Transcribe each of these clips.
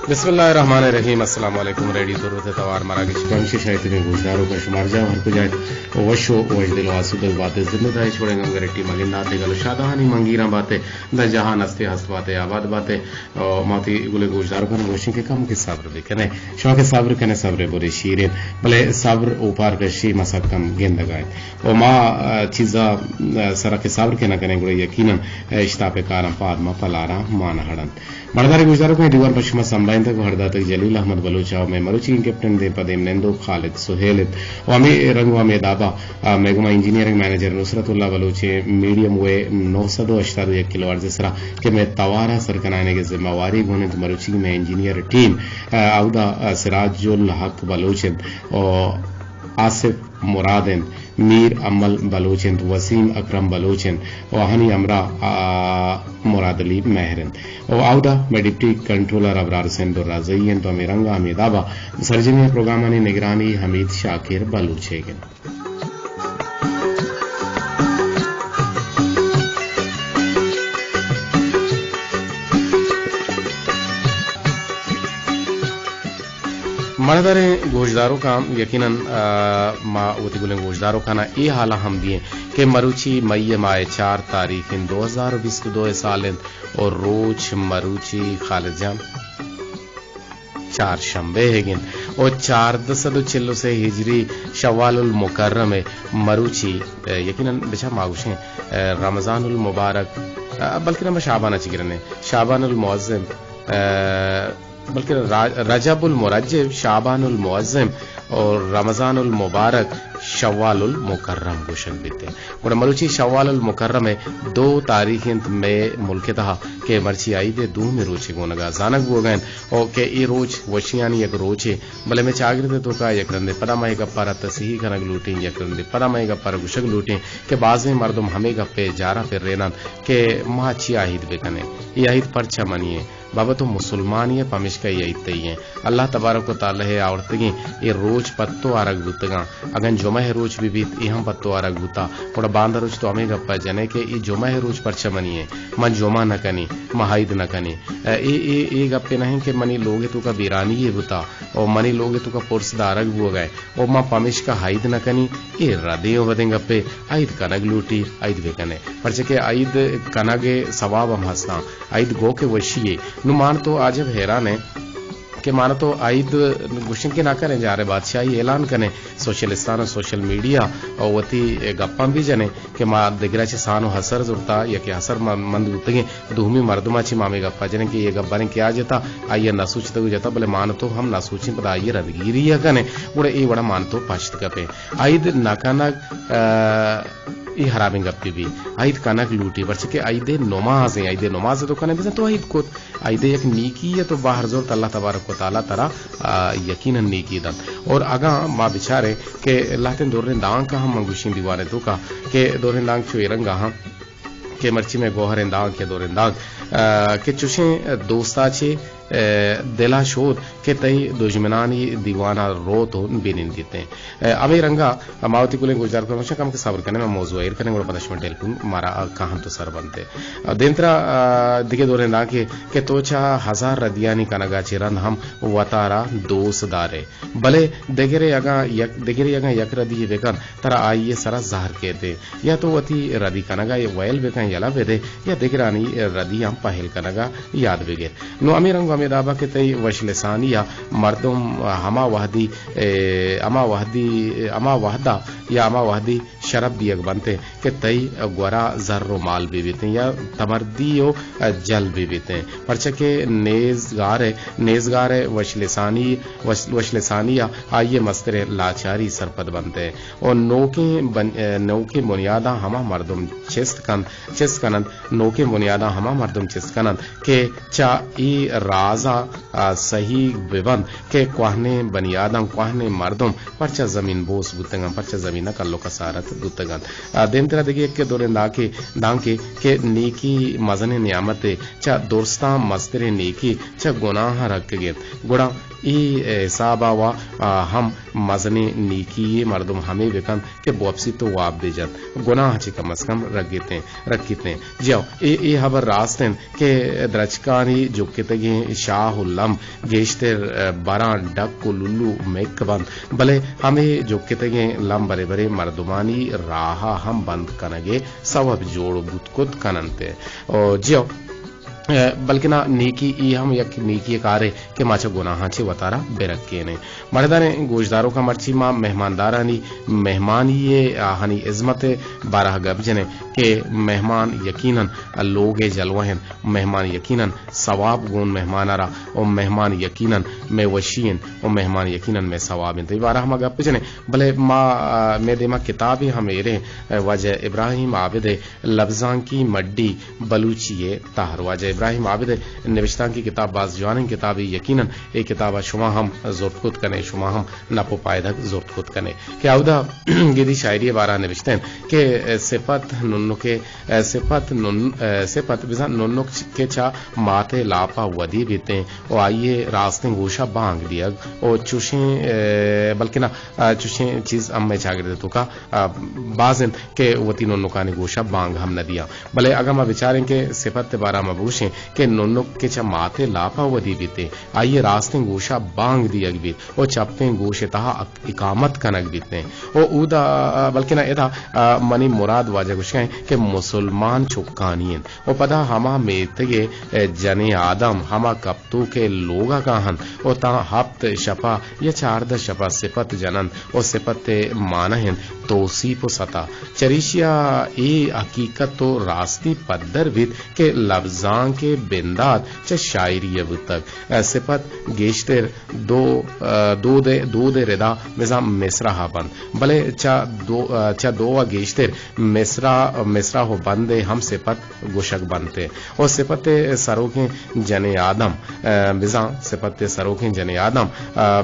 بسم اللہ الرحمن الرحیم. السلام علیکم. ریڈیو ضرورت توار مراکش کمش شاید میں گوشداروں کا شمار جا ہر کو جائے وشو وجدل واسود باتیں زندہ دائی چھوڑیں گے گرٹی مگنداتے گلو شادہانی منگیراں باتیں دا جہان ہستے ہست باتیں آباد باتیں ماتی گلے گوشداروں کا گوشن کے کم کے صبر بھی کنے شوق صبر کنے صبر بری شیرین بلے صبر اوپر کشی مسک کم گند گائے او ما چیزا سرا کے صبر کے نہ کریں گڑے یقیناً اشتاپ کارم پادما پلارا مان ہڑن بڑدارے گوشداروں کو دیوان پشما سمبائن تک ہردا تک جلیل احمد بلوچا میں مروچی کیپٹن دے پدیم نندو خالد سہیلت وامی رنگوا میں دابا میگما انجینئرنگ مینیجر نصرت اللہ بلوچے میڈیم وے 981 کلو ارز سرا کہ میں توارا سرکنانے کے ذمہ واری گونت مروچی میں انجینئر ٹیم اودا سراج الحق بلوچن اور آصف مرادن میر امل بلوچن وسیم اکرم بلوچن وہانی امرا مراد علی مہرن او اودا میں ڈپٹی کنٹرولر ابرار سندھ رازئین تو میرنگا امیدابا سرجنی پروگرامانی نگرانی حمید شاکر بلوچے گن مردر گوشداروں کا یقیناً ما اوتی گلیں گوشداروں کا نا یہ حالہ ہم دیئے کہ مروچی مئی مائے 4 تاریخ 2022 سالن اور روچ مروچی خالد جان 4 شنبے ہے گن اور 446 سے ہجری شوال المکرم مروچی یقیناً بچا ماغوشیں رمضان المبارک بلکہ نہ شعبانہ چگرنے شعبان المعظم بلکہ رجب المرجب شعبان المعظم اور رمضان المبارک شوال المکرم گوشن بیتے اور مروچی شوال المکرم ہے 2 تاریخ میں ملک تھا کہ مرچی آئی دے 2 میں روچے گونگا زانک ہو گئے اور کہ ای روچ وشیانی یک روچے بلے میں چاگر دے تو کا یک رندے پدا مائی گپارا تصحیح کنگ لوٹیں یک رندے پدا مائی گپارا گوشک لوٹیں کہ بعض مردم ہمیں گپے جارا پھر رینان کہ ماں اچھی آہید بکنے یہ آہید پرچہ منیے بابا تو مسلمان یہ پمش کا یہ اتئی ہیں اللہ تبارک و تعالی ہے آورتگیں یہ روچ پتو آرگ بوتگاں اگن جمعہ روچ بھی بیت یہاں پتو آرگ بوتا اور باندہ روچ تو ہمیں گپا جنے کہ یہ جمعہ روچ پرچہ منی ہے من جمعہ نہ کنی محاید نہ کنی یہ گپے نہیں کہ منی لوگ تو کا بیرانی یہ بوتا اور منی لوگ تو کا پرس دارگ بو گئے اور ماں پمش کا حاید نہ کنی یہ ردیوں بدیں گپے عید کنگ لوٹی عید بے کنے پرچہ کہ عید کنگ ثواب ہم ہستا عید گو کے وشیے نو مان تو آج حیران ہے کہ مانا تو عید گوشن کے نہ کریں جا رہے بادشاہی اعلان کریں سوشلستان اور سوشل میڈیا اور وتی گپاں بھی جنے کہ ماں دگرا چھ سانو حسر زرتا یا کہ حسر مند ہوتے دومی مردما چھ مامے گپا جنے کہ یہ گپا نے کیا جتا آئیے نہ سوچتے ہوئے جتا بلے مان تو ہم نہ سوچیں پتا آئیے ردگیری ہے کنے بڑے یہ بڑا مان تو پاشت گپے عید ناکانا یہ حرامیں گپی بھی عید کنک لوٹی برچہ عید نماز ہیں عید نماز تو کنے بھی تو عید کو عید ایک نیکی ہے تو باہر زور اللہ تبارک و تعالیٰ ترا یقیناً نیکی دن اور اگاں ماں بچارے کہ اللہ تین دورن دانگ کا ہم منگوشین دیوانے تو کا کہ دورن دانگ چھوئے رنگا ہاں کہ مرچی میں گوہر انداغ کے دورن دانگ کہ چوشیں دوستا چھے دلا شور کہ تئی دشمنانی دیوانہ رو تو بینین دیتے ہیں ابھی رنگا ماوتی کلیں گوشدار کو ہمیشہ کم کے صبر کرنے میں موضوع ایر کرنے گوڑا پدشمن ٹیلکون مارا کہاں تو سر بنتے دینترا دیکھے دورے نا کہ تو چاہ 1000 ردیانی کنگا چیران ہم وطارا دوست دارے بلے دگرے اگا یک ردی بیکن ترا آئیے سرا زہر کہتے یا تو وطی ردی کنگا یہ ویل بیکن یلا بیدے یا دگرانی ردی ہم پہل کنگا یاد بگیر نو امی رنگو دابا کے تئی وشلسانیہ مردم ہما وحدی شرب بھی اگ بنتے کہ تئی گورا ذر و مال بھی بیتے یا تمردی و جل بھی بیتے پرچہ کہ نیزگار وشلسانیہ آئیے مستر لاچاری سرپد بنتے اور نوکے بنیادہ ہما مردم چست کنند نوکے بنیادہ ہما مردم چست کنند کہ چا ای رازا صحیح ببند کہ کوہنے بنیادم کوہنے مردم پرچہ زمین بوس بوتگن پرچہ زمینہ کلو کسارت بوتگن دین طرح دیکھیں کہ دورے دانکے کہ نیکی مزن نعمت چا درستان مستر نیکی چا گناہ رکھ گئے گوڑا ای صابا و ہم مزنی نیکی مردم ہمیں بکن کہ بوپسی تو واب بیجت گناہ چی کم از کم رکھیتے جاؤ ای خبر راستن کہ درچکانی جو کتگیں شاہ اللم گیشتر بران ڈک کو للو میک بند بلے ہمیں جو کتگیں لم برے برے مردمانی راہا ہم بند کنگے سواب جوڑ بود کد کننتے جاؤ بلکہ نہ نیکی ای ہم یک نیکی کارے کہ ماچا گناہاں چھے وطارہ بیرکے نے مردانے گوشداروں کا مرچی ماں مہماندارانی مہمانی ہنی عظمت بارہ گب جنے کہ مہمان یقیناً لوگ جلوہن مہمان یقیناً ثواب گون مہمان آرہ اور مہمان یقیناً میں وشین اور مہمان یقیناً میں ثواب تو بارہ ہم گب جنے بلے ماں میں دے ماں کتابی ہمیرے وجہ ابراہیم عابد لفظان کی مڈی بلوچی تاہر وجہ ابراہیم عابد نوشتان کی کتاب باز جوانن کتابی یقیناً ایک کتاب شما ہم زورت خود کنے شما ہم نپو پائدک زورت خود کنے کہ اودا گیدی شاعری بارہ نوشتیں کہ صفت ننک کے چا ماتے لاپا ودی بیتے او آئیے راستیں گوشہ بانگ دیا او چوشیں بلکہ نہ چوشیں چیز ام میں چاگر دیتو کا بازن کہ وطی ننکانی گوشہ بانگ ہم نہ دیا بلے اگر میں بچاریں کہ صفت بارہ مبوشیں کہ ننک کے چا ماتے لاپا ودی بیتے آئیے راستیں گوشہ بانگ دیا بیت او چپتیں گوشہ تہا اقامت کنک بیتے او اودا بلکہ نہ ادا منی مراد واجہ گوشیں کہ مسلمان چکانین او پدا ہما میتگے جن آدم ہما کپتو کے لوگا کاہن او تا ہفت شپا یا 14 شپا صفت جنن او صفت مانہن توصیف و ستا چریشیا ای حقیقت تو راستی پدر بیت کہ لفظان کے بنداد چا شاعری تک صفت گیشتر دو دے ردا نظام مصرہ بند بلے چا دو گیشتر مصرہ ہو بندے ہم صفت گوشک بنتے اور صفت سروکیں جن آدم بزاں صفت سروکیں جن آدم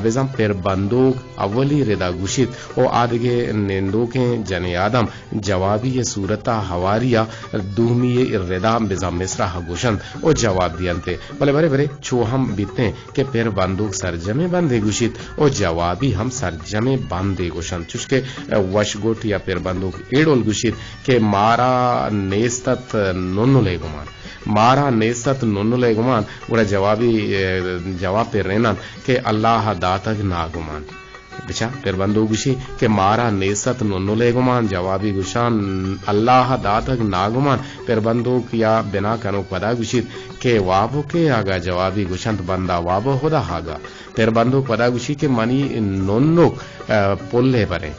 بزاں پھر بندوق اولی ردا گوشت او آدگے نندوکیں جن آدم جوابی صورتہ حواریہ دومی ردا بزاں مصرہ گوشن او جواب دیانتے بلے برے برے چھو ہم بیتے کہ پھر بندوق سرجمے بندے گوشت او جوابی ہم سرجمے بندے گوشن چوشکے وشگوٹ یا پھر بندوق ایڈول گوشت کہ مارا نیستت نونو لے گمان مارا نیست نونو لے گمان گوڑا جواب پہ رینن کہ اللہ داتگ ناگمان بچا پھر بندو گوشی کہ مارا نیست نونو لے گمان جوابی گوشان اللہ داتگ ناگمان پھر بندو کیا بنا کنو پدا گوشید کہ وابو کے آگا جوابی گوشنت بندہ وابو خدا آگا پھر بندو پدا گوشی کہ منی نونو پلے برے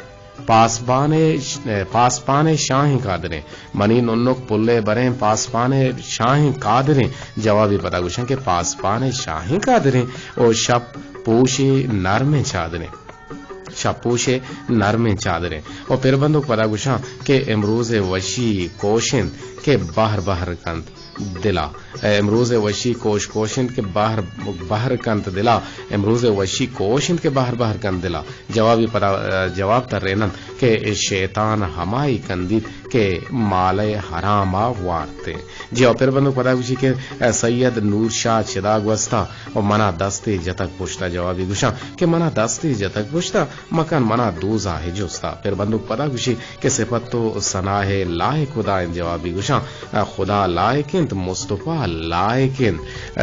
پاسپانے شاہیں قادریں منی ننک پلے بریں پاسپانے شاہیں قادریں جوابی پتا گوشن کہ پاسپانے شاہیں قادریں اور شب پوشے نرمیں چادریں شپوشے نرمیں چادریں اور پھر بندو پتا گوشاں کہ امروز وشی کوشن کے باہر کند دلا امروز وشی کوشن کے باہر کند دلا امروز وشی کوشن کے باہر کند دلا جواب تر رینن کہ شیطان ہمائی کندید کہ مالے حراما وارتے جی اور پھر بندو پتا گوشی کہ سید نور شاہ چداگ وستا اور منا دستے جتک پوچھتا جوابی گوشاں کہ منا دستے جتک پوچھتا مکان منا دوزا ہے جوستا پھر بندو پتا گوشی کہ صفت تو سناہ لائے خدا ان جوابی گوشاں خدا لائقن مصطفیٰ لائقن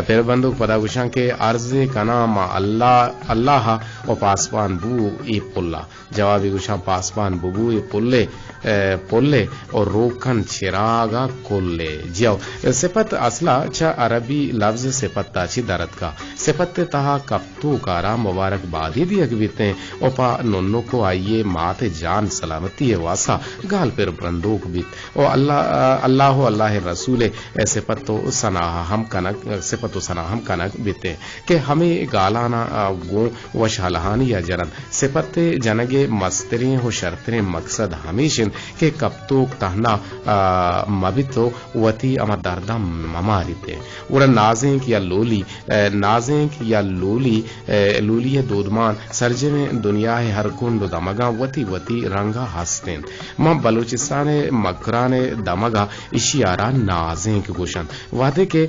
پھر بندو پتا گوشاں کہ عرض کنام اللہ و پاسپان بو ای پلا جوابی گوشاں پاسپان بو ای پلے اور روکن چراغا کلے جاؤ صفت اصلا چا عربی لفظ صفت تاچی درد کا صفت تہا کپتو کارا مبارک بادی دی اگبیتے او پا ننو کو آئیے مات جان سلامتی واسا گال پر بندوق بیت او اللہ رسول صفت و سناہ ہم کنک بیتے کہ ہمیں گالانا گو وشالہانی یا جرن صفت جنگے مستریں ہو شرطریں مقصد ہمیشن کہ کپتو چوک تہنا مبتو وتی اما دردہ ممارتے اور نازنک یا لولی دودمان سرجے میں دنیا ہر کنڈ دمگا وتی رنگا ہستین ما بلوچستان مکران دمگا اشیارہ نازنک گوشن وعدے کے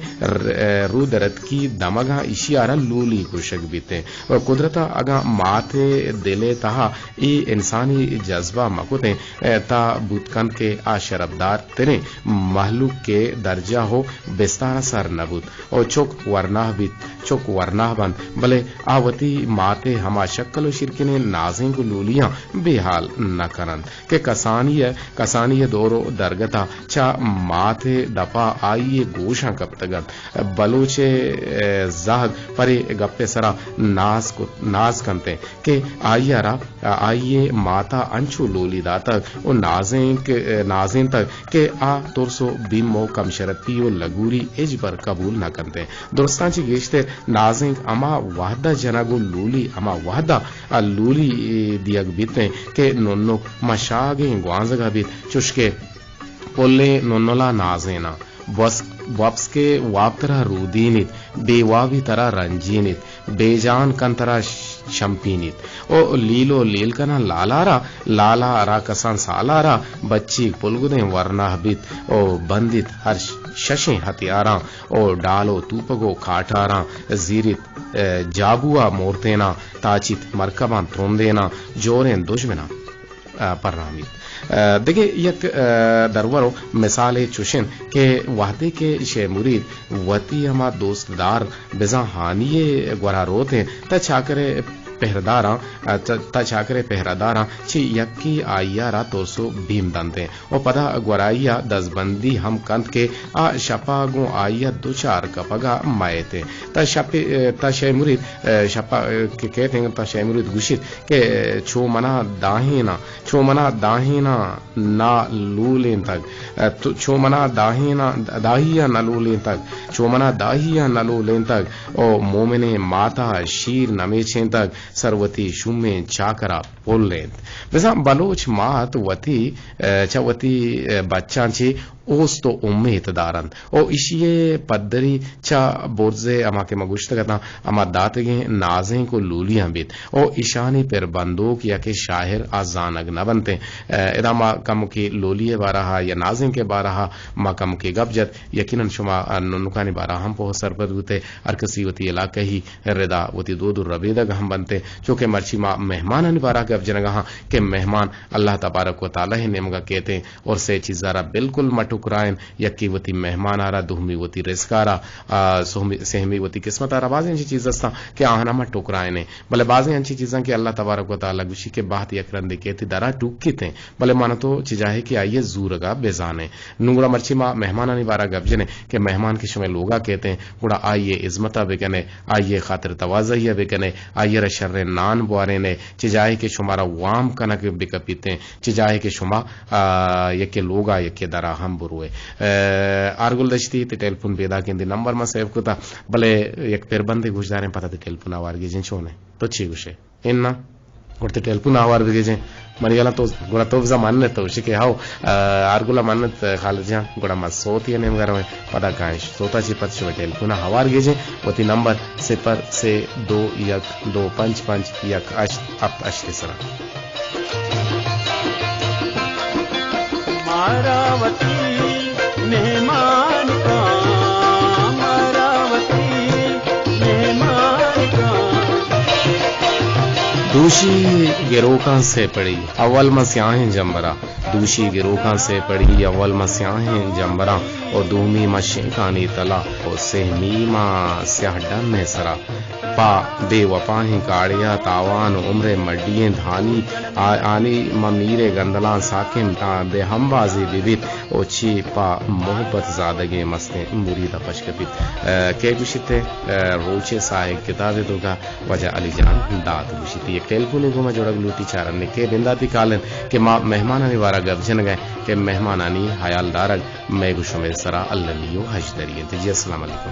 رودرت کی دمگا اشیارہ لولی گوشک بیتے اور قدرتا اگا ماتے دلے تہا ای انسانی جذبہ مکوتے تا بودکن کے آشربدار تنے محلوق کے درجہ ہو بستارہ سر نبود اور چوک ورناہ بند بلے آوتی ماتے ہما شکل و شرکنے نازیں کو لولیاں بے حال نہ کرن کہ کسانی دورو درگتا چا ماتے دپا آئیے گوشاں کب تگن بلوچے زہد پرے گپے سرا ناز کنتے کہ آئیے ماتا انچو لولی دا تک او نازیں تک کہ آ ترسو بیمو کم شرطی و لگوری اجبر قبول نہ کنتے درستان چی گیشتے نازیں اما وحدہ جنگو لولی اما وحدہ لولی دیگ بیتے کہ نونو مشاگیں گوانزگا بیت چشکے پولے نونولا نازینا واپس کے واپترا رودینیت بے واوی ترا رنجینیت بے جان کن ترا شمپینیت او لیلو لیل کنا لالا را کسان سالارا بچی پلگدیں ورنہ بیت او بندیت ہر ششیں ہتھیاراں او ڈالو توپگو کھاٹاراں زیرت جابوا مورتینا تاچیت مرکباں تروندینا جوریں دشمنا پر رامید دیکھیں یک درورو مثال چوشن کہ وحدے کے شے مرید وتی ہما دوست دار بزاں ہانیے گورا روتے تا چھاکرے پہراداراں چی یکی آئیا را تورسو بھیم دندیں او پدا گورائیا دزبندی ہم کند کے آ شپا گو آئیا دو چار کپگا مائیتے تا شے مرید شپا کہتے ہیں تا شے مرید گوشید کہ چھو منا داہینا نا لولین تک چھو منا داہیا نلولین تک او مومن ماتا شیر نمیچیں تک سروتی شومیں چاکرا پولین بزا بلوچ مات وتی بچان چی اوس تو امید دارند او اشیے پدری چا بورزے اما کے مگوشتگتا اما داتگیں نازیں کو لولیاں بیت او اشانی پر بندوق یا کہ شاہر آزانگ نہ بنتے ادا ما کم کی لولیے بارہا یا نازیں کے بارہا ما کم کی گب جت یقیناً شما ننکانی بارہ ہم پہ سر پر ہوتے ارکسی وتی علاقہ ہی ردا وتی دو ربیدہ ہم بنتے چونکہ مرچی ما مہمان بارہ گب جنگا کہ مہمان اللہ تبارک و تعالی نمگا کہتے اور سے چیزارا بالکل ٹکرائن یکی وتی مہمان آرا دہمی وتی رزقارا سہمی وتی قسمت آرا بعضی انچی چیز استا کہ آہنا ما ٹکرائن بلے بعضی انچی چیزاں کہ اللہ تبارک و تعالی گوشی کے بہت یک رندے کہتی درا ٹوک کیتے بلے مانا تو چجاہے کہ آئیے زورگا بیزانے نونگڑا مرچی ما مہمانانی بارا گب جنے کہ مہمان کے شمع لوگا کہتے ہیں گوڑا آئیے عظمتہ بکنے آئیے خاطر توازیہ بکنے آئیے را شر نان بوارینے چجاہے کہ شمارا وام کنک بکپیتے چجاہے کہ شما یکی لوگا یکی درا ہم بروے آرگل دشتی تی ٹیلفون پیدا کیندی نمبر ما سیو کتا بلے یک پیر بندے گوش داریں پتا تی ٹیلفون آوارگی جن چونے تو چی گوشے اننا گوڑتے ٹیلفون آوار بگی جن منی گلا تو گوڑا تو بزا منت تو شکے ہاو آرگولا منت خالد جان گوڑا ما سوتی نیم گروے پدا کائش سوتا چی پت شوے ٹیلفون آوار گی جن وتی نمبر 0-2-1-2-5-5-1-8 سرا ماراوتی مہمان کا دوشی گروکاں سے پڑی اول مسیاہیں جمبرا دوشی گروکاں سے پڑی اول مسیاہیں جمبرا اور دومی مشکانی تلا اور سہمی ماں سیاہ ڈن میں سرا پا بے وپاہیں کاڑیا تاوان عمر مڈییں دھانی آنی ممیرے گندلان ساکم بے ہم بازی بیبیت او چی پا محبت زادگیں مستیں مریدہ پشکپیت کہ گوشتے روچے صاحب کتاب دوگا وجہ علی جان داد گوشتی ایک ٹیلفونی گوما جوڑا گلوٹی چارن کے بنداتی کالن کہ ماں مہمانانی وارا گب جن گئے کہ مہمانانی حیال دارگ میں گوشو میں سرا اللہ لیو حج دریئے جی السلام علیکم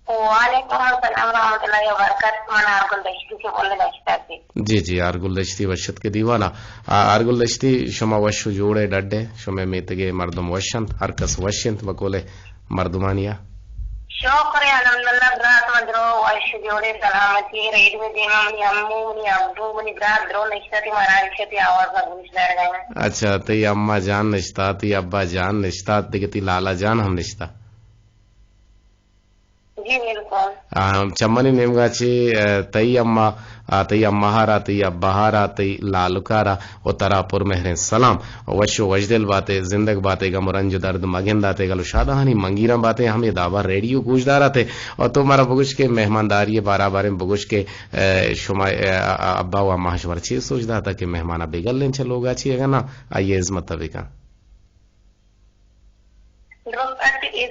وعلیکم السلام ورحمۃ الله وبركاته من أرجو دشتی که بوله دشتی. جی آرگل وشت کے دیوانا آرگل شما وشو جوڑے ڈڈے شما میتگے مردم وشنت ہر کس وشنت بکولے مردمانیا شکریہ الحمدللہ برات مدرو وشو جوڑے سلامتی ریڈ میں دیما منی امو منی ابو منی برات درو نشتاتی مرانشتی آواز بگوش دار گئے. اچھا تی اما جان نشتا تی ابا جان نشتا دیکھتی لالا جان ہم نشتا. جی بالکل چمنی نیمگا چی تی اما ہارا تی ابا ہارا تی لالکارا و ترا پر مہرین سلام وشو وجدل باتیں زندگ باتیں گا مرنج درد مگن داتے گلو شادہانی منگیرم باتیں ہمیں دابا ریڈیو گوش دارا تھے اور تو مارا بگوش کے مہمانداری بارہ بارے بگوش کے شما ابا و اما شور چی سوچ دا تھا کہ مہمانہ بیگل لیں چلو گا چی اگر نا آئیے عظمت طبقہ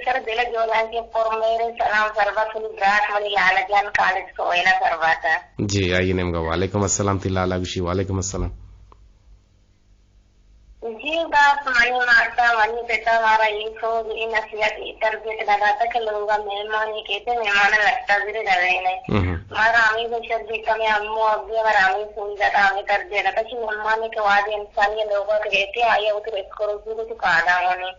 سر دل جولا کے پر میرے سلام سربت برات منی لالا جان کالج سوئینا سرباتا. جی آئیے نیم گا وعلیکم السلام تی لالا گوشی وعلیکم السلام. جی بات منی ماتا منی بیٹا ہمارا یہ سوچ یہ نصیحت یہ تربیت لگاتا کہ لوگ مہمان یہ کہتے مہمان لگتا بھی رہے نہیں ہمارا ہمیں بشر دیکھا میں امو ابھی ہمارا ہمیں سن جاتا ہمیں کر دیا تھا کہ مہمان کے بعد انسان یہ لوگوں کے کہتے آئیے وہ تو رس کرو تو کہا ہونے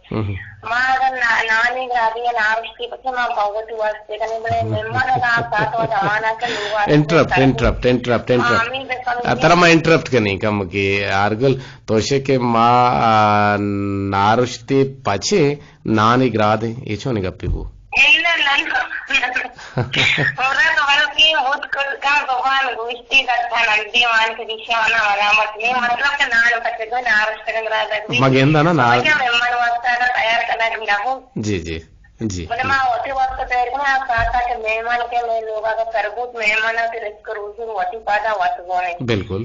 ہمارا نانی گرادی ہے نارشتی پچھے ماں بہت واسطے کرنے بڑے مہمان کا ساتھ و زمانہ کے لوگ انٹرپٹ ترا ما انٹرپٹ کرنی کم کی آرگل توشے کے ماں نارشتی پچھے نانی گرادی یہ چھونے گپی بو مگیندا نا جی جی جی بالکل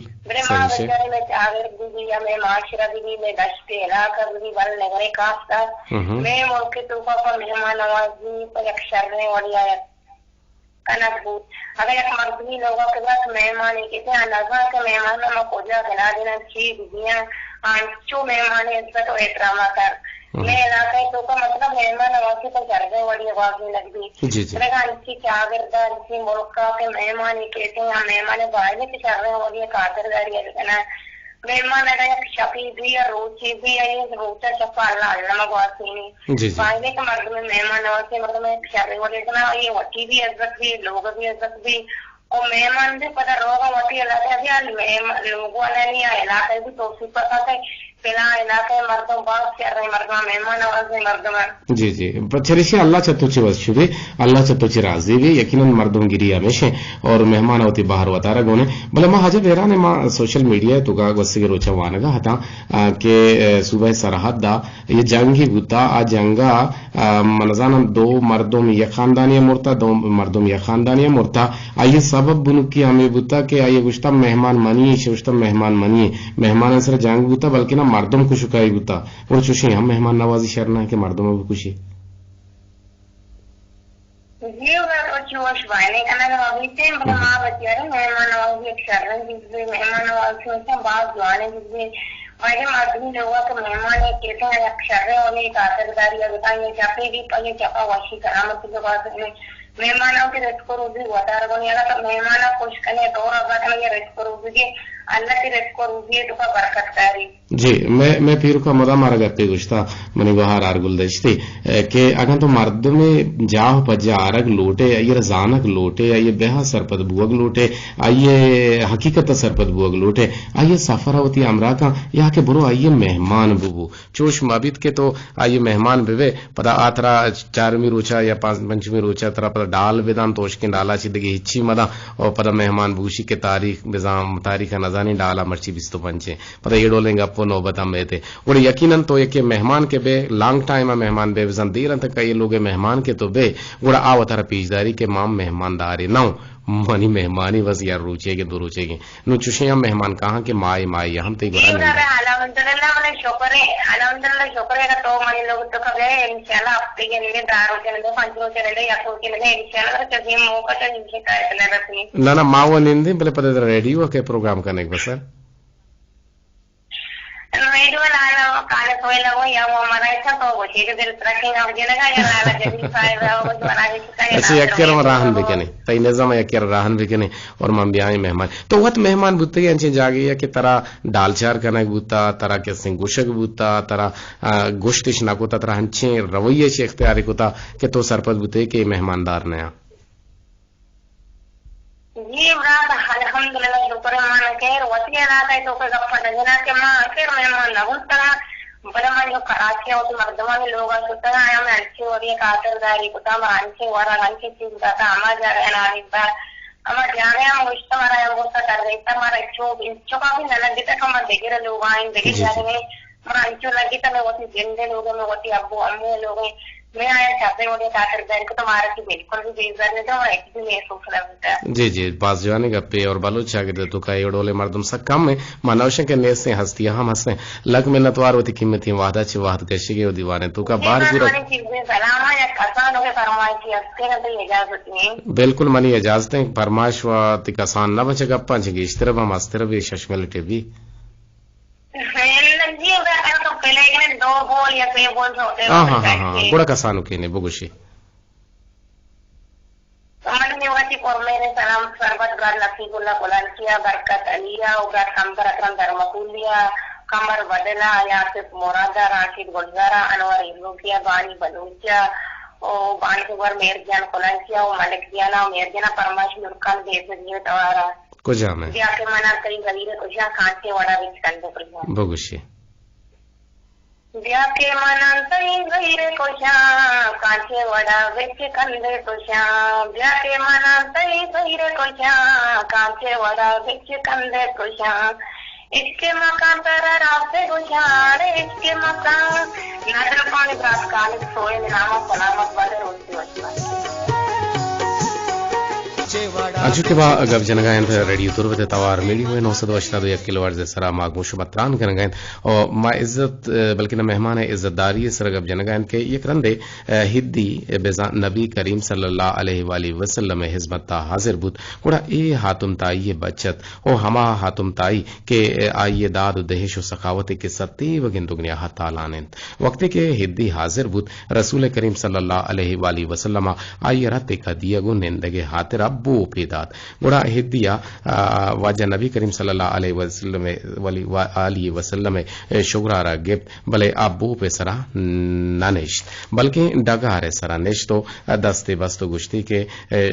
اگر ایک مردمی لوگوں کے پاس مہمان کتنے نظر کے مہمان میں پوجا کھلا دینا چیز دیا چو مہمان عزت و احترام کر میں علاقے تو کا مطلب مہمان نوازی پر چڑھ بڑی آواز میں لگ گئی کی چاگردار اسی ملک کا کہ مہمان کہتے ہیں مہمان باہر کے چڑھ رہے والی قادرداری ہے مہمان شفی بھی ہے روچی بھی ہے روچا شفا اللہ علامہ گواسینی فائدے کے مرد میں مہمان نوازی مرد میں شفی والی یہ وٹی بھی عزت بھی لوگ بھی عزت بھی اور مہمان بھی پتہ روگا وٹی علاقے بھی لوگوں نے نہیں علاقے بھی توصیف پتہ ہے جی جی چریشی اللہ چتوچی وشوی اللہ چتوچی راضی بھی یقیناً مردم گیری ہمیشہ اور مہمان ہوتی باہر وطارہ گونے بلے ماں حجب ایران ماں سوشل میڈیا تو کا گوسی روچا وانگا ہتا کہ صوبہ سرحد دا یہ جنگی بوتا آ جنگا منظانا دو مردم یا خاندانی مرتا دو مردم یا خاندانی مرتا آئیے سبب بنو کی ہمیں بوتا کہ آئیے گشتہ مہمان منی شوشتہ مہمان منی مہمان سر جنگ بوتا بلکہ نا مردم کو شکائی بوتا اور چوشی ہم مہمان نوازی شرنا ہے کہ مردم میں بھی خوشی جی اور چوش بائنے کنا نوازی تے ماں بچے مہمان نوازی ایک شرن جس مہمان نوازی ہوتا بعض جوانے جس ہمارے مردمی لوگوں کے مہمان کہتے ہیں شرے ہونے قادرداری بتائیں چپے بھی پہلے چپا واشی کرامت کے بعد مہمانوں کے رس کو روزی ہوتا ہے تو مہمانوں خوش کرنے دور آباد میں رس کو روزی اللہ کی رس کو روزی تو کا برکت کاری. جی میں پھر کا مدا مارا گپے گشتا منی گوہار آرگل دشتی کہ اگر تو مرد میں جاہ پجا آرگ لوٹے آئیے رزانک لوٹے آئیے بہا سرپد بوگ لوٹے آئیے حقیقت سرپد بوگ لوٹے آئیے سفر ہوتی امرا کا یا کہ برو آئیے مہمان بوبو چوش مابید کے تو آئیے مہمان بے پتا آترا چارمی روچا یا پنچمی روچا ترا پتا ڈال بدان توش کے ڈالا چیدگی ہچی مدا اور پتا مہمان بوشی کے تاریخ بزام تاریخ نظانی ڈالا مرچی 25 پتا یہ ڈولیں گا پو نوبتا میں تھے اور یقیناً تو یہ مہمان کے بے لانگ ٹائم مہمان بے وزن دیر تک یہ لوگ مہمان کے تو بے گوڑا آو تر پیشداری کے مام مہمانداری نو منی مہمانی بس یار روچے گے دو روچے گے نو چوشے ہم مہمان کہاں کے مائی مائی ہم تے گورا نہیں الحمدللہ شکر ہے تو منی لوگ تو کبے انشاءاللہ ہفتے کے لیے دارو کے لیے 5 روز کے لیے یا تو کے لیے انشاءاللہ چلیے موقع تو نہیں کہتے رسمی نا نا ماو نیندے بلے پتہ ریڈیو کے پروگرام کرنے بس سر Medyo lalo kala ko lang ko yaw maray sa to ko sige del tracking av jinaga ya lala jadi saya ko maragi kita اچھا یکر راہن بھی کنے تی نظام یکر راہن بھی کنے اور من بیائی مہمان تو وقت مہمان بوتے ہیں انچے جاگی ہے کہ ترا ڈال چار کنک بوتا ترا کسی گوشک بوتا ترا گوشتش نکوتا ترا ہنچے رویے چے اختیاری کوتا کہ تو سرپت بوتے کہ مہماندار نیا جی برات الحمدللہ شکر مان خیر وتی رات ہے تو کا گپا جنا کہ ماں خیر مہمان نہ ہوتا بڑا من جو کراچی اور مردما میں لوگ ہوتا ہے میں اچھی اور یہ خاطرداری کو تھا مانچے ورا ہنچے چیز کا اما جا رہا ہے ناری با اما جانے ہم اشتمارا ہے وہ کر رہے تھا ہمارا چو کا بھی نہ لگے تھا ہم دیگر لوگ آئیں دیگر جانے مانچو لگی تھا میں وتی زندے لوگوں میں وتی ابو امی لوگ میں آیا چاہتے ہوں خاطرداری کو تمہارا کی بالکل بھی بے عزت نہیں تھا اور ایک بھی محسوس رہتا ہے جی جی باز جوانی گپے اور بلوچ آگے تو کا ایڑولے مردم سک کم میں منوشن کے نیس سے ہستی ہم ہستے لگ منتوار ہوتی قیمتی وعدہ چ وعد کشی گے دیوانے تو کا بار پورا سلام یا کسان ہو فرمائش کی ہستے نہ اجازت نہیں بالکل منی اجازتیں فرمائش و تکسان نہ بچے گپا چ گی اشترب ہم استر بھی ششملٹی بھی جی تو پہلے کہ دو بول یا پے بول ہوتے ہاں ہاں ہاں ہاں بڑا کسانو کینے بگوشی سمجھ میں ہوتی اور میرے سلام سربت گار نصیب اللہ قلان کیا برکت علیہ اوگا کمبر اکرم درمکولیا کمر بدلا یاسف مرادا راشد گلزارا انور ایلوکیا بانی بلوچیا او بانی کبر میر جان قلان کیا او ملک دیانا میر جانا پرماش مرکان دیز دیو توارا کجا میں بیا کے منا کئی غیر کجا کانچے وڑا وچ کندو پریا بگوشی بیا کے منا کئی غیر کجا کانچے وڑا وچ کندو کجا بیا کے منا کئی غیر کجا کانچے وڑا وچ کندو کجا اس کے مکان پر راستے گزارے اس کے مکان نظر پانی برات کالک سوئے نام سلامت والے روزی وچ اجو کے با گب جنگائن ریڈیو تروت توار ملی ہوئے 981 کلو ہرٹز سرا ماگو شمتران کنگائن اور ما عزت بلکہ نہ مہمان عزت داری سر گب جنگائن کے یک رندے ہدی بزان نبی کریم صلی اللہ علیہ والہ وسلم حزمت تا حاضر بود گڑا اے حاتم تائی بچت او ہما حاتم تائی کہ آئیے داد و دہش و سخاوت کے ستی وگن دگنیا تعالی وقت کے ہدی حاضر بود رسول کریم صلی اللہ علیہ والہ وسلم آئیے رات کا دیا گو نندگے ہاتھ رب بو پیداد گڑا ہدیا واجہ نبی کریم صلی اللہ علیہ وسلم علیہ وسلم شگرا را گفت بلے ابو پہ سرا نہ نشت بلکہ ڈگار سرا نشت تو دستے بست گشتی کے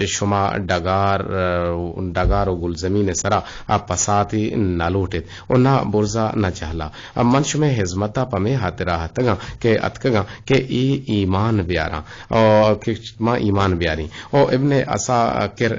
شما ڈگار و گل زمین سرا پساتی نہ لوٹت اور نہ برزا نہ چہلا منش میں حزمتا پمے ہاتھ راہ تگا کہ اتکگا کہ ای ایمان بیارا اور ما ایمان بیاری اور ابن اسا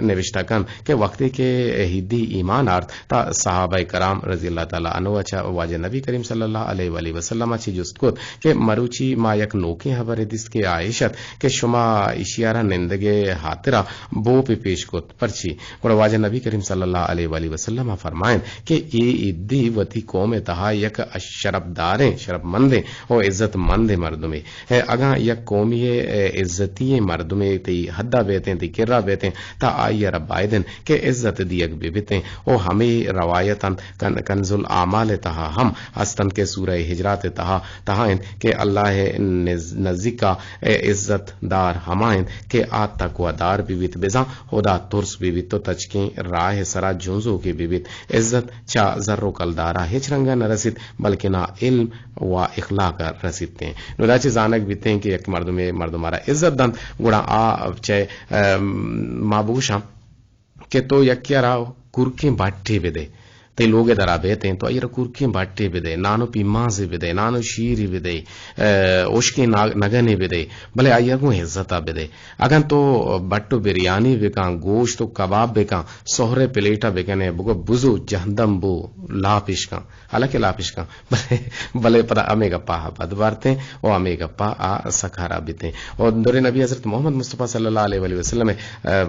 نوشتہ کن کہ وقتی کے ہدی ایمان آرت تا صحابہ کرام رضی اللہ تعالی عنہ اچھا واجہ نبی کریم صلی اللہ علیہ وآلہ وسلم اچھی جست کت کہ مروچی ما یک نوکی حبر دست کے عائشت کہ شما اشیارہ نندگے حاطرہ بو پہ پیش کت پرچی اور واجہ نبی کریم صلی اللہ علیہ وآلہ وسلم فرمائیں کہ یہ ادی وتی قوم تہا یک شرب داریں شرب مندیں اور عزت مند مردمیں اگاں یک قومی عزتی مردمیں تی حدہ بیتیں تی کرہ بیتیں تا آئی رب آئیدن کہ عزت دیگ بیبتیں او ہمیں روایتاً کنز العامال تہا ہم استن کے سورہ ہجرات تہائن کہ اللہ نزدیکا عزت دار ہمائن کہ آت تقوی دار بیبت بزاں خدا ترس بیبت تو تچکیں راہ سرا جونزو کی بیبت عزت چا ذرو کلدارا ہچ رنگا نہ رسید بلکہ نہ علم و اخلاق رسیدتے ہیں نو دا چیز آنک بیتے ہیں کہ ایک مردمارا عزت دن گوڑا چے مابوشا کہ تو یکیارا کرکیں باٹے بے دے تے لوگ درا بیتے ہیں تو ایرا کرکیں باٹے بے دے نانو پیمازے بے دے نانو شیری بے دے اوشکی نگنے بے دے بلے آئیر کو عزتا بے دے اگر تو بٹو بریانی بکان گوشت و کباب بکان سہرے پلیٹا بکنے بگو بزو جہندم بو لاپش کان حالانکہ لاپش کان بلے پدا امے گپا بد بارتے او امے گپا سکھارا بیتے اور دور نبی حضرت محمد مصطفیٰ صلی اللہ علیہ وآلہ وسلم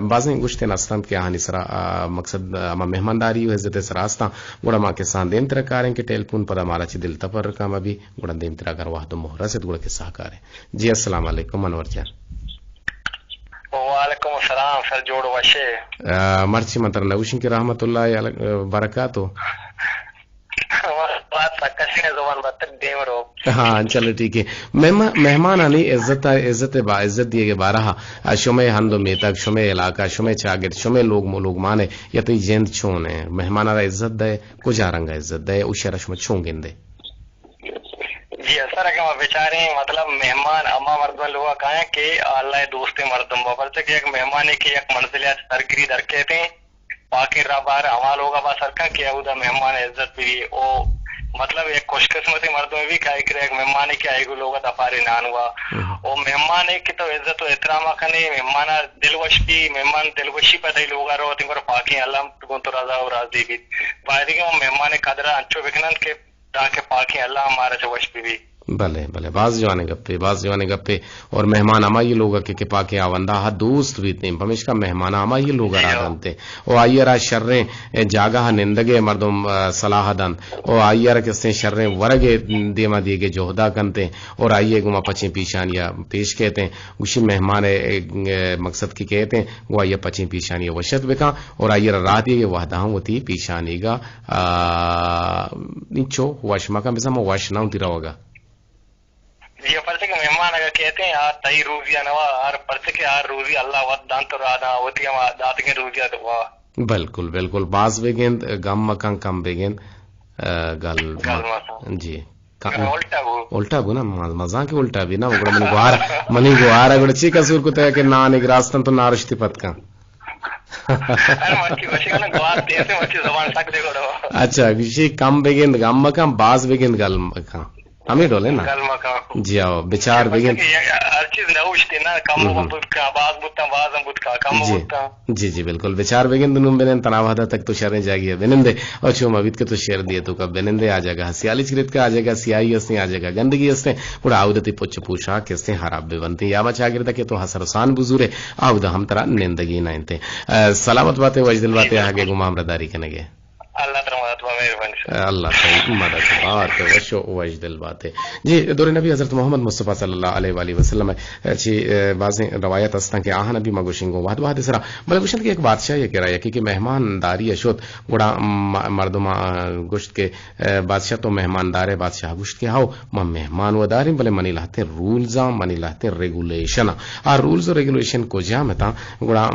بازیں گوشتے نستان کے آہانی سرا مقصد اما مہمانداری و عزت سراستان گوڑا ماں کے سان دیم ترہ کاریں کہ ٹیل پون پدا مارا چی دل تپر رکام ابھی گوڑا دیم ترہ کار واحد محرست گوڑا کے ساکاریں جی السلام علیکم انور جان وعلیکم السلام سر جوڑ وشے مرچی مطر نوشن کی رحمت اللہ برکاتو بات کسی نے زبان بتر دیم رو. ہاں چلو ٹھیک ہے. مہمان آنی عزت با عزت دیے گے بارہ شمع ہندو میں تک شمع علاقہ شمع چاگرد شمع لوگ مانے یا تو جیند چھون ہے مہمان آ عزت دے کجا رنگا عزت دے اشارہ شمع چھون گندے. جی اثر ہے کہ بیچارے مطلب مہمان اما مردم لوگ کہاں کہ اللہ دوست مردم بابر سے کہ ایک مہمانی کی ایک منزلیات سرگری درکے تھے باقی رابار ہمارا لوگا با سرکا کیا ہوتا مہمان عزت بھی او مطلب ایک خوش قسمتی مردوں میں بھی کہا کہ ایک مہمانی کی آئے گو لوگا دفاری نان ہوا او مہمانی کی تو عزت و احترام کنے مہمان دلوش بھی مہمان دلوشی پیدا لوگا رو تم پر پاکی اللہ کو تو رضا و راضی بھی باقی کہ وہ مہمان قدرہ انچو بکنن کے تاکہ پاکی اللہ ہمارا چوش بھی بھلے بھلے باز جوانے گپے اور مہمان اما یہ لوگ کہ پاکے آوندہ ہا دوست بھی اتنے ہمیش کا مہمان اما یہ لوگ را دنتے او آئیے را شریں جاگہ نندگے مردم صلاح دن او آئیے را کستے شریں ورگے دیما دیگے جوہدہ کنتے اور آئیے گما پچیں پیشانیاں پیش کہتے ہیں اسی مہمان مقصد کی کہتے ہیں وہ آئیے پچیں پیشانیاں وشت بکا اور آئیے را رات یہ وحدہ ہوتی پیشانی گا نیچو واشما کا بزا میں واشنا ہوتی رہو گا. یہ پرچے کے مہمان اگر کہتے ہیں یار تئی روزیہ نوا ہر پرچے کے ہر روزی اللہ ود دان تو رادا ہوتی ہم دات کے روزیہ تو وا بالکل بالکل باز بگند غم مکان کم بگند گل جی الٹا گو نا مزاں کے الٹا بھی نا منی گوارا گڑ چی کسور کو تے کہ نان ایک راستن تو نارشتی پت کا اچھا کسی کم بگند غم مکان باز بگند گل مکان ہمیں ڈولے نا جی آؤ بچار بگن جی جی بالکل بچار بگن دنوں بنن تناوادہ تک تو شریں جاگی بنندے اور چھو مبید کے تو شیر دیے تو کب بنندے آ جائے گا سیالی چریت کا آ جائے گا سیاہی ہستے آ جائے گا گندگی ہستے پورا آودتی پوچھ پوشا کستے حراب بے بنتے یا بچا گردا کہ تو حسرسان بزورے آودہ ہم ترا نندگی نائنتے سلامت باتیں وجدل باتیں آگے گمام رداری کنگے اللہ تعالی مدد بات وشو وجدل بات ہے. جی دور نبی حضرت محمد مصطفیٰ صلی اللہ علیہ وآلہ وسلم چی بعض روایت استا کہ آہا نبی مگوشنگو وحد وحد سرا بلے گوشت کہ ایک بادشاہ یہ کہہ رہا ہے کہ مہمانداری اشوت گوڑا مردم گوشت کے بادشاہ تو مہماندار ہے بادشاہ گوشت کے ہاؤ مہمان و داریں بلے منی لاتے رولزاں منی لاتے ریگولیشن آ رولز و ریگولیشن کو جا متا گوڑا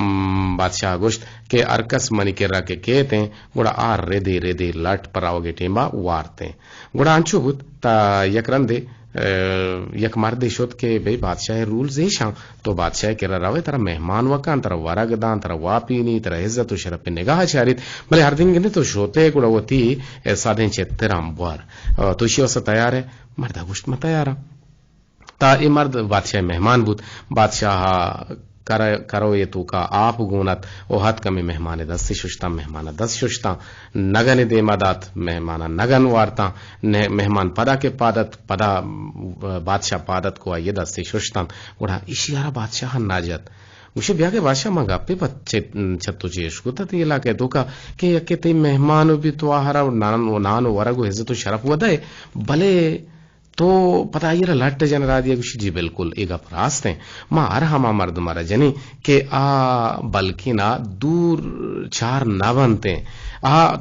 بادشاہ گوشت کے ارکس منی کے را کے کہتے ہیں گوڑا آ ردے لٹ پر آؤ گے ٹیمبا وارتے گوڑا انچو بود تا یک رندے یک مردی شد کہ بھئی بادشاہ رولز ایشاں تو بادشاہ کے روے ترا مہمان وکان ترا ورگدان ترا واپینی ترا عزت و شرف پہ نگاہ چاریت بلے ہر دن گنے تو شوتے گوڑا وہ تی سادیں چترام بوار تو اسی واسا تیار ہے مردہ گوشت میں تیارا تا ای مرد بادشاہ مہمان بود بادشاہ کرو یہ تو کا آپ گونت او حد کمی مہمان دست ششتا مہمان دست ششتا نگن دے مدات مہمان نگن وارتا مہمان پدا کے پادت پدا بادشاہ پادت کو آئیے دست ششتا گوڑا اشیارہ بادشاہ ناجت اسے بیا کے بادشاہ منگا پہ چھتو چیش کو تا تی علاقے تو کا کہ یکی تی مہمانو بھی تو آہرا نانو ورگو عزت و شرف ودائے بلے تو پتا یہ لٹ جن را دیا گوشی جی بالکل ایگا پراست ہیں ماں ارہما مرد مارا جنی کہ بلکہ نا دور چار نہ بنتے ہیں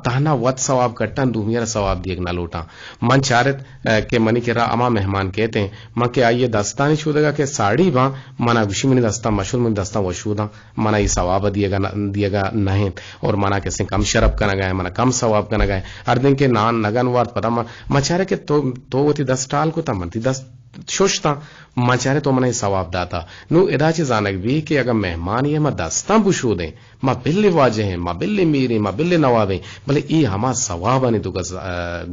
تہنا وط ثواب کٹن دو میرا ثواب دیگ نہ لوٹا من چارت کہ منی کے را اما مہمان کہتے ہیں ماں کہ آئیے دستا نہیں چھو دے گا کہ ساڑی باں منا گوشی منی دستا مشہور منی دستا وشودا منا یہ ثواب دیے گا نہیں اور منا کسی کم شرب کا نہ گئے منا کم ثواب کا نہ گئے ہر دن کے نان نگن وارت پتا ماں چارے کہ تو وہ تی دس ٹال کو تا منتی دس شوشتا ماں چارے تو منہ ثواب داتا نو ادا چی زانک بھی کہ اگر مہمان یہ ماں دستاں بشو دیں ماں بلے واجہ ہیں ماں بلے میرے ماں بلے نوابیں بلے ای ہما ثواب آنی تو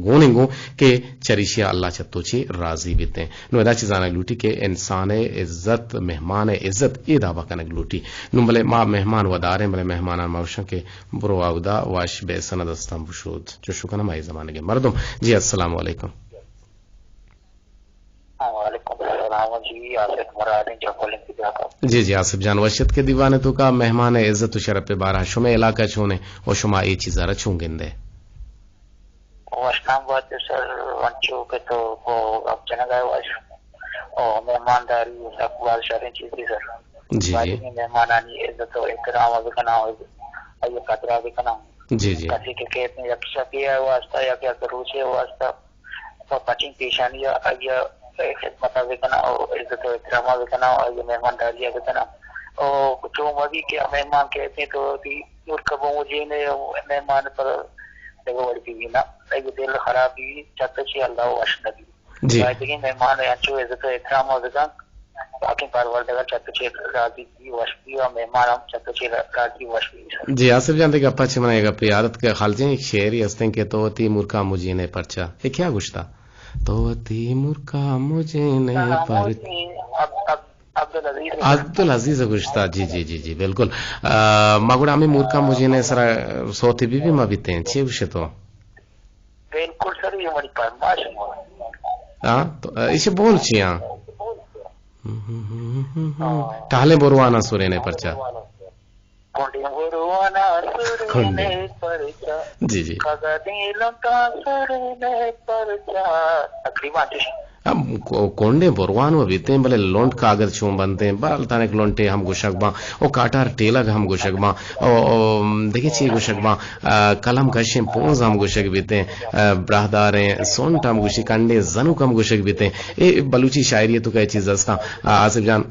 گوننگو کہ چریشیا اللہ چتو چی راضی بیتے نو ادا چی زانک لوٹی کہ انسان عزت مہمان عزت ای دا بکنک لوٹی نو بلے ماں مہمان وداریں بلے مہمانان موشن کے برو آودا واش بے سند دستاں بشود جو شکر ہمائی زمانے کے مردم. جی السلام علیکم. جی جی آصف جان وشت کے دیوانے تو کا مہمان عزت و شرف پہ بارہ شما علاقہ چھونے اور شما ای چیزارہ چھون گندے واشنام بات ہے سر ونچو کے تو وہ اب جنگ آئے واش اور مہمانداری سکوال شرین چیز بھی سر جی جی مہمانانی عزت و اکرام بھی کنا ہو یہ قدرہ بھی کنا جی جی کسی کے کہتے ہیں یکشا کیا ہے واسطہ یا کیا کروچے واسطہ پچنگ پیشانی یا خدمت وکنا اور عزت و احترام وکنا اور یہ مہمانداری وکنا اور جو مبی کے مہمان کہتے ہیں تو مرکبوں مجھے مہمان پر لگوڑ کی نا یہ دل خرابی چتچی اللہ واشنبی جی دیکھیں مہمان اچھو عزت و احترام وکنا باقی پروردگار چتچی راضی کی وشبی اور مہمان ہم چتچی راضی وشبی جی آصف جان دیکھ اپا چمنا ایک اپنی عادت کے خالجیں ایک شعری ہستیں کہ تو تیمور کا مجھے نے پرچا یہ کیا گشتا تو تیمور کا مجھے نے پرچا عبدالعزیز گشتا جی جی جی جی بالکل مگوڑا میں مورکا مجھے نے سرا سوتی بھی ماں بیتے ہیں چھ گشے تو بالکل سر یہ ہماری فرمائش ہاں تو اسے بول چی ہاں ٹالے بوروانا سورے نے پرچا جی جی کونڈے بروان و بیتے ہیں بلے لونٹ کاغذ چون بنتے ہیں بال تانے لونٹے ہم گوشک باں او کاٹار ٹیلگ ہم گوشک باں او دیکھیں چی گوشک باں کلم کشیں پونز ہم گوشک بیتے ہیں براہداریں سونٹ ہم گوشی کنڈے زنو کم گوشک بیتے ہیں اے بلوچی شاعری تو کئی چیز ہستا آصف جان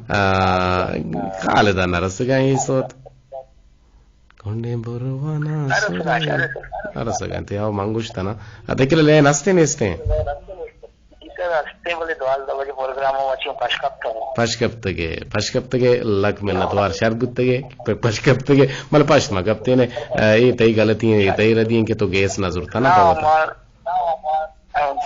خالدہ نرس گئے یہ سوت کونڈے بروانا سورے گئے آو منگوشتا نا دیکھ لے نستے نیستے ہیں پشکپتگے لک میں نتوار شرگتگے پشکپتگے مل پشما کپتے نے یہ تئی غلطی ہیں یہ تئی ردی کہ تو گیس نظر تھا نا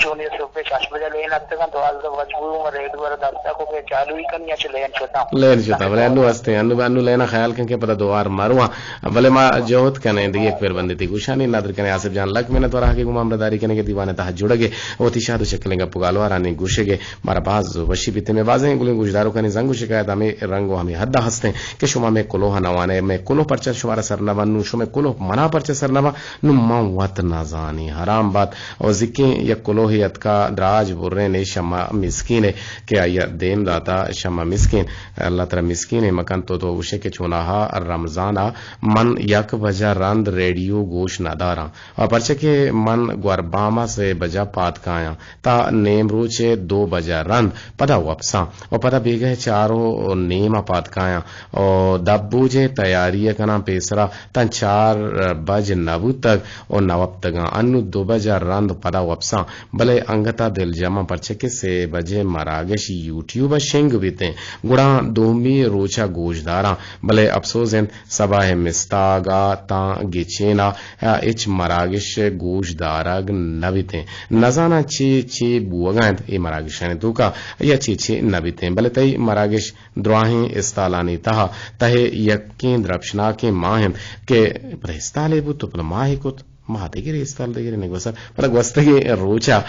چونی سے پہ چاش بجا لین ہفتے کا تو آج وجبو اور ریڈور دستا کو پہ چالو ہی کرنی ہے لین چھوتا بلے انو ہستے ہیں انو لینا خیال کن کے پتہ دوار مارواں بلے ما جوہت کنے دی ایک پیر بندی تھی گوشانی نادر کنے آصف جان لک میں نے تو رہا کہ معاملداری کنے کے دیوانے تاہ جڑ گے وہ تی شادو شکلیں گا پگالو آرانی گوشے گے مارا باز وشی بیتے میں بازیں گلیں گوشداروں کنی زنگو شکایت ہمیں رنگو ہمیں حدہ ہستے ہیں کہ شما میں کلوہ نوانے میں کلو پرچہ شمارا سرنوا نو شما کلو منا پرچہ سرنوا نو موت نازانی حرام بات اور ذکیں یا کلوہیت کا دراج برے نے شما مسکین ہے کہ آیا دین داتا شما مسکین اللہ تعالی مسکین ہے مکان تو وشے کے چوناہا رمضانہ من یک بجا رند ریڈیو گوش نداراں اور پرچہ کے من گورباما سے بجا پات کایا تا نیم روچے 2 بجا رند پدا وپساں اور پدا بیگہ 4 نیما پات کایا اور دبوجے تیاری کنا پیسرا تن 4 بج 9 تک اور 9 تک انو 2 بجا رند پدا وپساں بلے انگتا دل جمع پرچے کے 6 بجے مراگش یوٹیوب شنگ بیتے گڑا دومی روچا گوشداراں بلے افسوسن صباح مستاگا تا گچینا اچ مراگش گوشدارگ نبیتے نزانا چی بوگائیں اے مراگشانی تو کا یا چی نبیتے بلے تی مراگش دراہیں استالانی تہا تہے یقین درپشنا کے ماہم کہ پر استالے بود تو پر ماہی کت ماہ دیگری استال دیگری نگوسر پر گوستگی روچا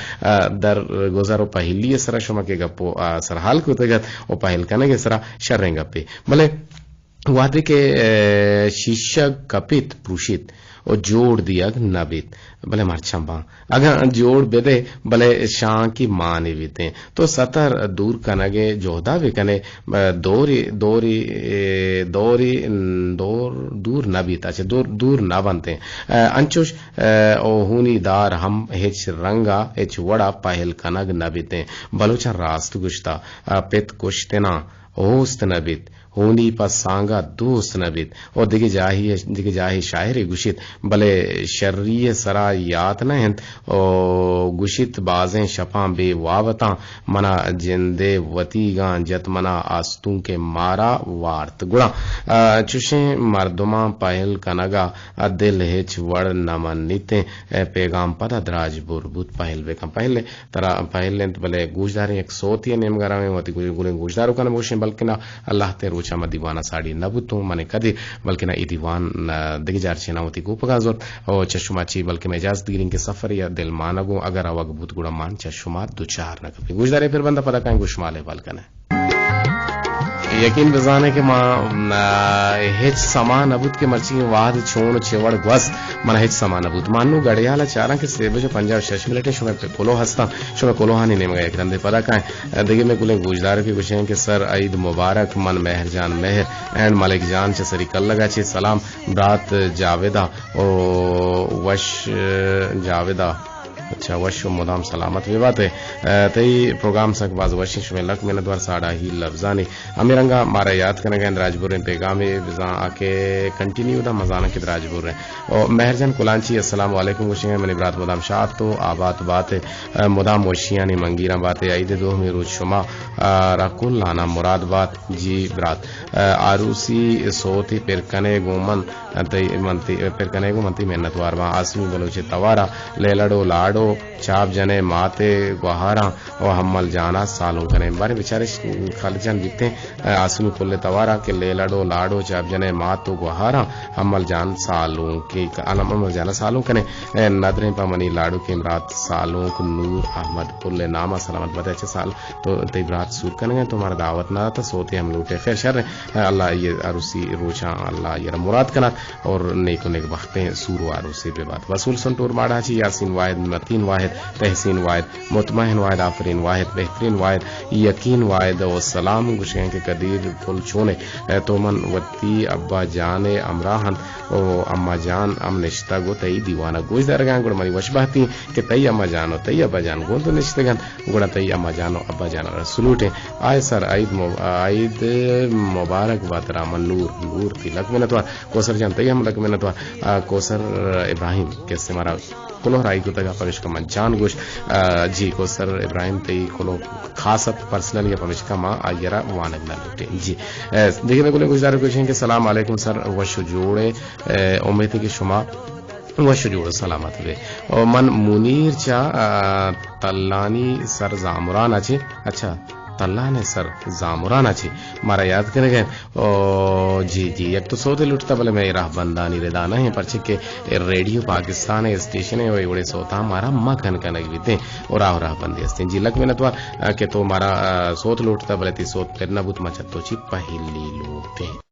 در گوزارو پہلی سرا شما کے گپو سرحال کو تگت او پہل کنگے سرا شریں گپی بلے وادی کے شیشہ کپیت پروشیت او جوڑ دیا نبیت بلے مارچمبا اگر جوڑ بدے بلے شان کی مانی بیتے تو 70 دور کنگے جوہدہ بھی کنے دور نبیتا چھے دور نہ بنتے انچوش او ہونی دار ہم ہچ رنگا ہچ وڑا پہل کنگ نبیتے بلوچا راست گشتا پیت کشتنا اوست نبیت ہونی پا سانگا دوست نبیت اور دیکھ جاہی شاعری گشت بلے شرری سرا یات نہند او گشت بازیں شپاں بے وابتاں منا جندے وطیگاں جت منا آستوں کے مارا وارت گڑا چوشیں مردماں پہل کنگا دل ہچ وڑ نمن نیتے پیغام پدا دراج بربوت پہل بے کم پہلے ترا پہل لینت بلے گوشداریں ایک سوتی نیمگارا میں ہوتی گلیں گوشداروں کا نبوشیں بلکہ نہ اللہ تے روچا ما دیوانا ساڑی نبوتوں منے کدی بلکہ نہ ای دیوان دیگی جار چھے ناوتی کو پگازور او چشما چی بلکہ میں اجازت گیریں کے سفر یا دل مانگو اگر آواگ بھوت گوڑا مان چشما دو چار نہ کپی گوشدارے پھر بندہ پدا کہیں گوشمالے بالکنے یقین بزانے کہ ماں ہچ سما نبوت کے مرچی واد چھوڑ چھوڑ گوس من ہچ سما نبوت مانو گڑیالا چاراں کہ 6 بجے 50 منٹ شمع پہ کلو ہستا شمع کلو ہانی نیم گئے ایک دندے پدا کہیں دیکھیں میں کلیں گوشدار کی گوشیں کہ سر عید مبارک من مہر جان مہر اینڈ ملک جان چھ سری کل لگا چھ سلام برات جاویدہ او وش جاویدہ اچھا وشو مدام سلامت وی بات ہے تئی پروگرام سک باز وشش میں لک میں دوار ساڑا ہی لفظانی امیرنگا مارا یاد کرنے گئے راجپور پیغام بزاں آکے کنٹینیو دا مزانہ کی راجپور ہیں اور مہرجن کلانچی السلام علیکم وشیں منی برات مدام شاہ تو آباد بات مدام وشیانی منگیرہ بات عید دو میں روز شما رکل لانا مراد بات جی برات آروسی سوتی پرکنے گومن پرکنے گو منتی محنتوار وہاں آسمی بلوچ توارا لے لڑو لاڑو چاپ جنے ماتے گوہارا اور حمل جانا سالوں کریں بارے بیچارے خالجان بیتے آسمی کل توارا کہ لے لڑو لاڑو چاپ جنے ماتو گوہارا حمل جان سالوں کی حمل جانا سالوں کریں ندریں پا منی لاڑو کے امرات سالوں کو نور احمد کل نامہ سلامت بتے اچھے سال تو تیبرات سور کریں گے تو ہمارا دعوت نہ تھا سوتے ہم لوٹے خیر شر اللہ یہ عروسی روچاں اللہ یہ مراد کنا اور نیک و نیک وقتیں سور و عروسی پہ بات وصول سنٹور ماڑا چی یاسین واحد متین واحد تحسین واحد مطمئن واحد آفرین واحد بہترین واحد یقین واحد و سلام گشیں کے قدیر پل چونے تو من وتی ابا جان امراہن او اما جان ام نشتا گو تئی دیوانہ گوش درگاں گوڑ منی وش بہتی کہ تئی اما جانو تئی ابا جان گو تو نشتگان گوڑا تئی اما جانو ابا جانو رسولوٹیں آئے سر عید مبارک بات رامن نور تھی لک میں نتوار کوسر جان تئی ہم لک میں نتوار کوسر ابراہیم کیسے مارا کلو رائی کو تگا پمش کا من جان گوش جی کوسر ابراہیم تئی کلو خاصت پرسنل یا پمش کا ماں آئیرا وانگ نہ لوٹے جی دیکھیں میں کلو گزار کوشیں کہ السلام علیکم سر وشو جوڑے امید ہے کہ شما وشو جوڑ سلامت ہوئے اور من منیر چا تلانی سر زامران اچھے اچھا اللہ نے سر زامران اچھی مارا یاد کرے گئے جی ایک تو سوتے لٹتا بلے میں راہ بندانی ردانا ہے پرچہ کہ ریڈیو پاکستان ہے اسٹیشن ہے وہی سوتا ہمارا ماں کھن کا نگی بیتے اور راہ بندی ہستے جی لگ میں نتوار کہ تو مارا سوت لوٹتا بلے تی سوت پھر نبوت مچتو چی پہلی لوٹتے